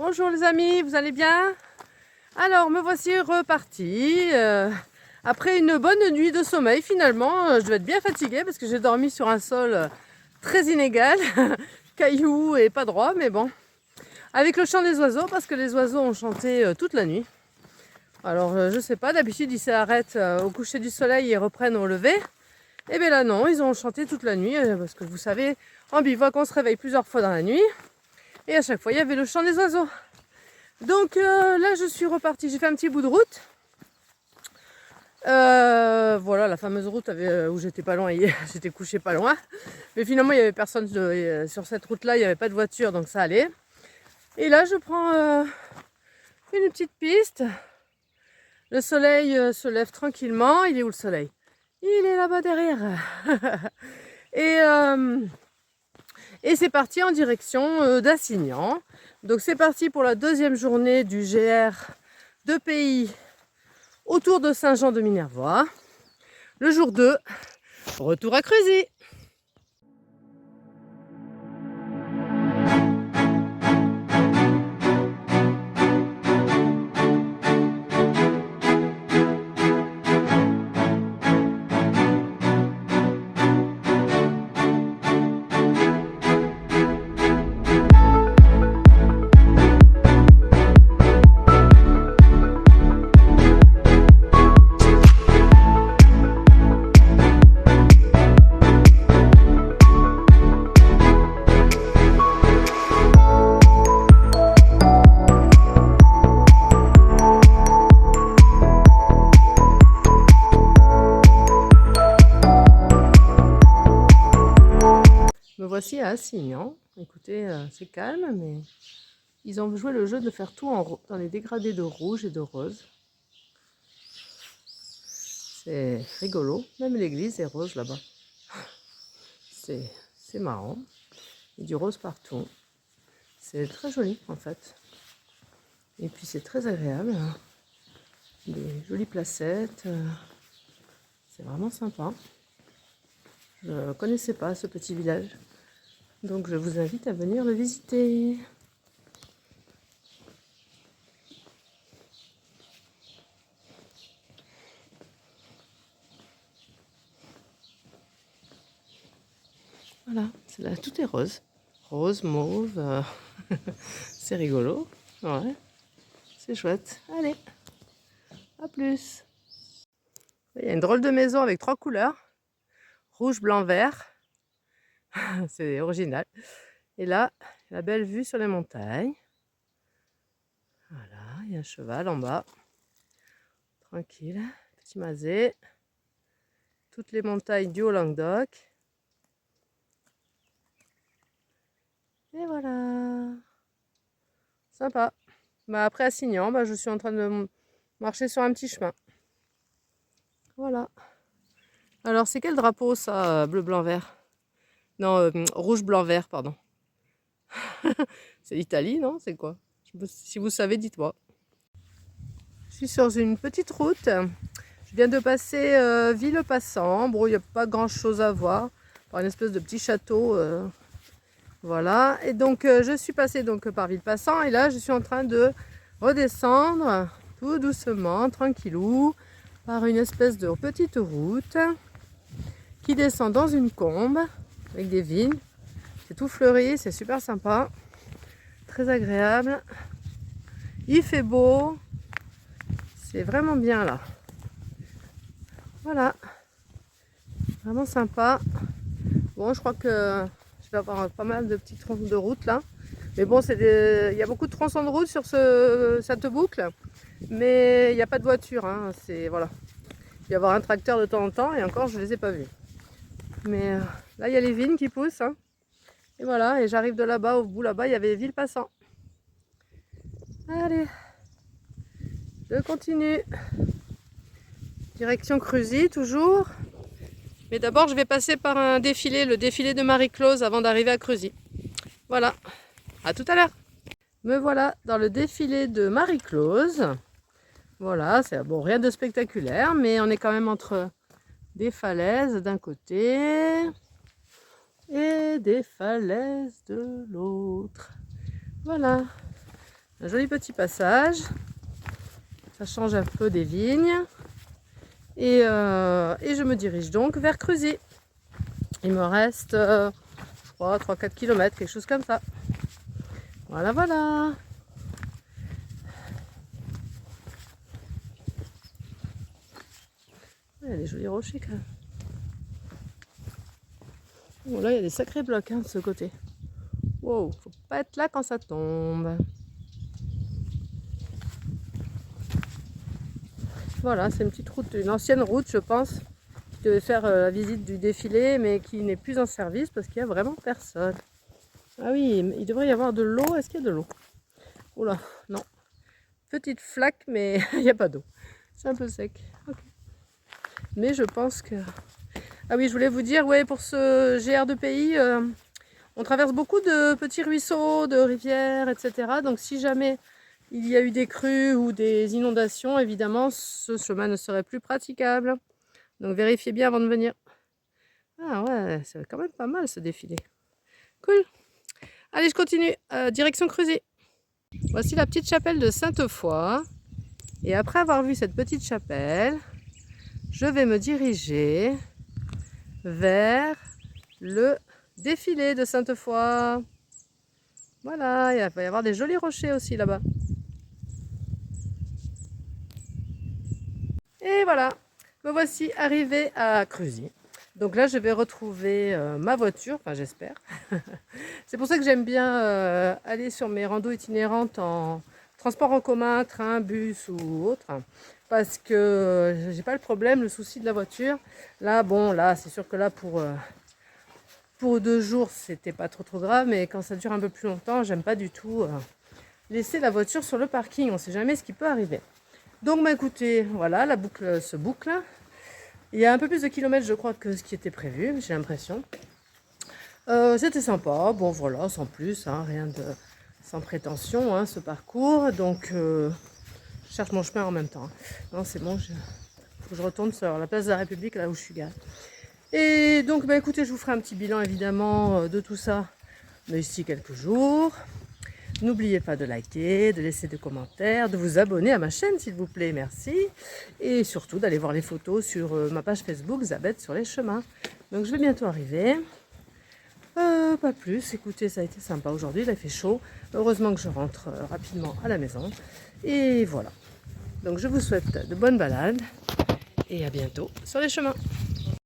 Bonjour les amis, vous allez bien? Alors me voici reparti. Après une bonne nuit de sommeil finalement, je vais être bien fatiguée parce que j'ai dormi sur un sol très inégal, cailloux et pas droit, mais bon. Avec le chant des oiseaux parce que les oiseaux ont chanté toute la nuit. Alors je sais pas, d'habitude ils s'arrêtent au coucher du soleil et reprennent au lever. Et bien là non, ils ont chanté toute la nuit parce que vous savez, en bivouac on se réveille plusieurs fois dans la nuit. Et à chaque fois il y avait le chant des oiseaux. Donc là je suis repartie, j'ai fait un petit bout de route. Voilà, la fameuse route où j'étais pas loin hier, j'étais couché pas loin. Mais finalement il n'y avait personne sur cette route là, il n'y avait pas de voiture donc ça allait. Et là je prends une petite piste. Le soleil se lève tranquillement. Il est où le soleil? Il est là-bas derrière. Et c'est parti en direction d'Assignan. Donc c'est parti pour la deuxième journée du GR de pays autour de Saint-Jean-de-Minervois. Le jour 2, retour à Cruzy. Me voici à Assignan. Écoutez, c'est calme, mais ils ont joué le jeu de faire tout dans les dégradés de rouge et de rose. C'est rigolo. Même l'église est rose là-bas. C'est marrant. Il y a du rose partout. C'est très joli en fait. Et puis c'est très agréable. Des jolies placettes. C'est vraiment sympa. Je ne connaissais pas ce petit village. Donc je vous invite à venir le visiter. Voilà, là, tout est rose. Rose, mauve. C'est rigolo. Ouais, c'est chouette. Allez, à plus. Il y a une drôle de maison avec 3 couleurs. Rouge, blanc, vert. C'est original. Et là, la belle vue sur les montagnes. Voilà, il y a un cheval en bas. Tranquille, petit masé. Toutes les montagnes du Haut-Languedoc. Et voilà. Sympa. Après Assignan, je suis en train de marcher sur un petit chemin. Voilà. Alors c'est quel drapeau ça, bleu, blanc, vert? Non, rouge, blanc, vert, pardon. C'est l'Italie, non? C'est quoi? Si vous savez, dites-moi. Je suis sur une petite route. Je viens de passer Villepassant. Bon, il n'y a pas grand-chose à voir. Par une espèce de petit château. Voilà. Et donc, je suis passée par Villepassant. Et là, je suis en train de redescendre tout doucement, tranquillou, par une espèce de petite route qui descend dans une combe avec des vignes. C'est tout fleuri, c'est super sympa. Très agréable. Il fait beau. C'est vraiment bien là. Voilà. Vraiment sympa. Bon, je crois que je vais avoir pas mal de petits tronçons de route là. Mais bon, il y a beaucoup de tronçons de route sur cette boucle. Mais il n'y a pas de voiture. Hein. Voilà. Il va y avoir un tracteur de temps en temps et encore, je ne les ai pas vus. Mais là, il y a les vignes qui poussent. Hein. Et voilà, et j'arrive de là-bas, au bout là-bas, il y avait Villepassant. Allez, je continue. Direction Cruzy, toujours. Mais d'abord, je vais passer par un défilé, le défilé de Marie-Clause, avant d'arriver à Cruzy. Voilà, à tout à l'heure. Me voilà dans le défilé de Marie-Clause. Voilà, c'est bon, rien de spectaculaire, mais on est quand même entre des falaises d'un côté et des falaises de l'autre. Voilà. Un joli petit passage. Ça change un peu des vignes. Et je me dirige donc vers Cruzy. Il me reste, je crois, 3-4 km, quelque chose comme ça. Voilà, voilà. Il y a des jolis rochers quand même. Bon, là, il y a des sacrés blocs de ce côté. Wow, faut pas être là quand ça tombe. Voilà, c'est une petite route, une ancienne route, je pense, qui devait faire la visite du défilé, mais qui n'est plus en service parce qu'il n'y a vraiment personne. Ah oui, il devrait y avoir de l'eau. Est-ce qu'il y a de l'eau? Oula, non. Petite flaque, mais il n'y a pas d'eau. C'est un peu sec. Okay. Mais je pense que... Ah oui, je voulais vous dire, ouais, pour ce GR de pays, on traverse beaucoup de petits ruisseaux, de rivières, etc. Donc si jamais il y a eu des crues ou des inondations, évidemment, ce chemin ne serait plus praticable. Donc vérifiez bien avant de venir. Ah ouais, c'est quand même pas mal ce défilé. Cool. Allez, je continue. Direction Cruzy. Voici la petite chapelle de Sainte-Foy. Et après avoir vu cette petite chapelle, je vais me diriger vers le défilé de Sainte-Foy. Voilà, il va y avoir des jolis rochers aussi là-bas. Et voilà, me voici arrivée à Cruzy. Donc là, je vais retrouver ma voiture, enfin j'espère. C'est pour ça que j'aime bien aller sur mes randos itinérantes en transport en commun, train, bus ou autre. Parce que j'ai pas le problème, le souci de la voiture. Là, bon, là, c'est sûr que là, pour 2 jours, c'était pas trop grave. Mais quand ça dure un peu plus longtemps, j'aime pas du tout laisser la voiture sur le parking. On sait jamais ce qui peut arriver. Donc, bah, écoutez, voilà, la boucle se boucle. Il y a un peu plus de kilomètres, je crois, que ce qui était prévu, j'ai l'impression. C'était sympa, bon voilà, sans plus, hein, rien de sans prétention, hein, ce parcours. Donc, je cherche mon chemin en même temps. Non, c'est bon, faut que je retourne sur la place de la République, là où je suis garée. Et donc, bah, écoutez, je vous ferai un petit bilan, évidemment, de tout ça d'ici quelques jours. N'oubliez pas de liker, de laisser des commentaires, de vous abonner à ma chaîne s'il vous plaît, merci. Et surtout d'aller voir les photos sur ma page Facebook Zabeth sur les chemins. Donc je vais bientôt arriver. Pas plus, écoutez, ça a été sympa aujourd'hui, il a fait chaud. Heureusement que je rentre rapidement à la maison. Et voilà. Donc je vous souhaite de bonnes balades et à bientôt sur les chemins.